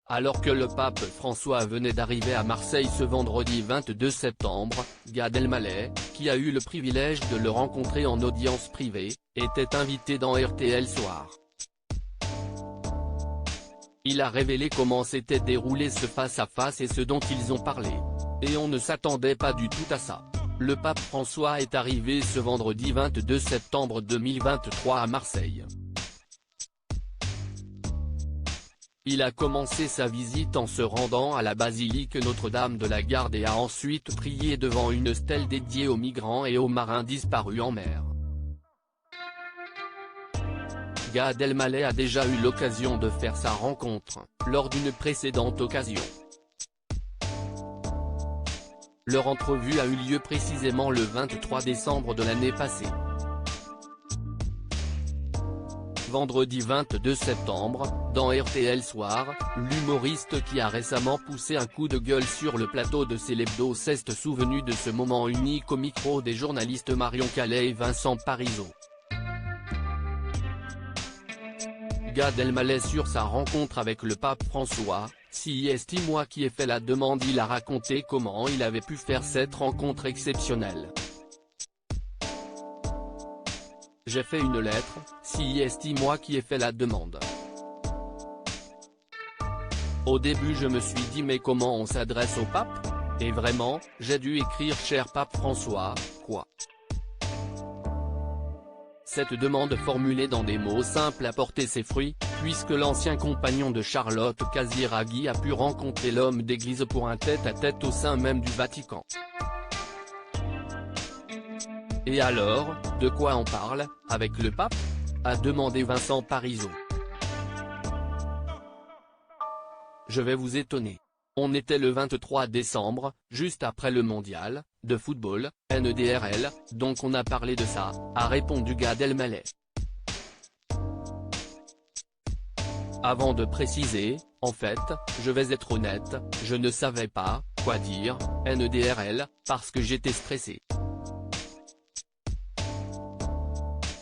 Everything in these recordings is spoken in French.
Alors que le pape François venait d'arriver à Marseille ce vendredi 22 septembre, Gad Elmaleh, qui a eu le privilège de le rencontrer en audience privée, était invité dans RTL Soir. Il a révélé comment s'était déroulé ce face-à-face et ce dont ils ont parlé. Et on ne s'attendait pas du tout à ça. Le pape François est arrivé ce vendredi 22 septembre 2023 à Marseille. Il a commencé sa visite en se rendant à la basilique Notre-Dame de la Garde et a ensuite prié devant une stèle dédiée aux migrants et aux marins disparus en mer. Gad Elmaleh a déjà eu l'occasion de faire sa rencontre, lors d'une précédente occasion. Leur entrevue a eu lieu précisément le 23 décembre de l'année passée. Vendredi 22 septembre, dans RTL Soir, l'humoriste qui a récemment poussé un coup de gueule sur le plateau de Célébdo s'est souvenu de ce moment unique au micro des journalistes Marion Calais et Vincent Parisot. Gad Elmaleh sur sa rencontre avec le pape François: si est moi qui ai fait la demande. Il a raconté comment il avait pu faire cette rencontre exceptionnelle. J'ai fait une lettre, si est moi qui ai fait la demande. Au début je me suis dit mais comment on s'adresse au pape? Et vraiment, j'ai dû écrire cher pape François, quoi. Cette demande formulée dans des mots simples a porté ses fruits, puisque l'ancien compagnon de Charlotte Casiraghi a pu rencontrer l'homme d'église pour un tête-à-tête au sein même du Vatican. Et alors, de quoi on parle, avec le pape? A demandé Vincent Parisot. Je vais vous étonner. On était le 23 décembre, juste après le mondial de football, NEDRL, donc on a parlé de ça, a répondu Gad Elmaleh. Avant de préciser, en fait, je vais être honnête, je ne savais pas quoi dire, NEDRL, parce que j'étais stressé.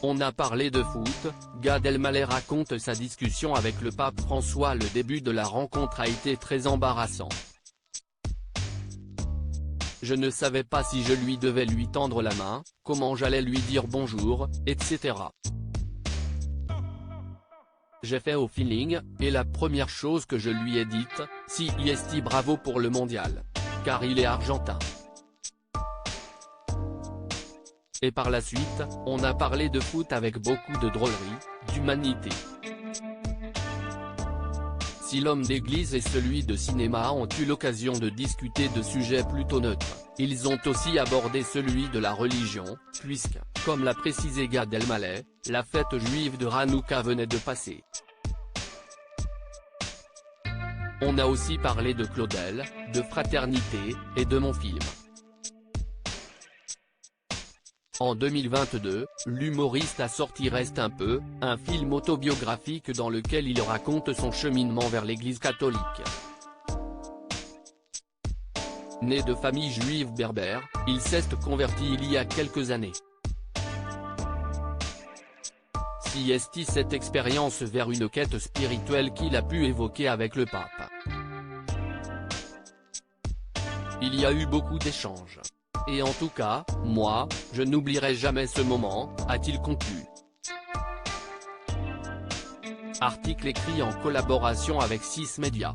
On a parlé de foot. Gad Elmaleh raconte sa discussion avec le pape François. Le début de la rencontre a été très embarrassant. Je ne savais pas si je devais lui tendre la main, comment j'allais lui dire bonjour, etc. J'ai fait au feeling, et la première chose que je lui ai dite, si est bravo pour le mondial. Car il est argentin. Et par la suite, on a parlé de foot avec beaucoup de drôlerie, d'humanité. Si l'homme d'église et celui de cinéma ont eu l'occasion de discuter de sujets plutôt neutres, ils ont aussi abordé celui de la religion, puisque, comme l'a précisé Gad Elmaleh, la fête juive de Hanouka venait de passer. On a aussi parlé de Claudel, de fraternité, et de mon film. En 2022, l'humoriste a sorti Reste un peu, un film autobiographique dans lequel il raconte son cheminement vers l'Église catholique. Né de famille juive berbère, il s'est converti il y a quelques années. Si est cette expérience vers une quête spirituelle qu'il a pu évoquer avec le pape. Il y a eu beaucoup d'échanges. Et en tout cas, moi, je n'oublierai jamais ce moment, a-t-il conclu. Article écrit en collaboration avec 6 Médias.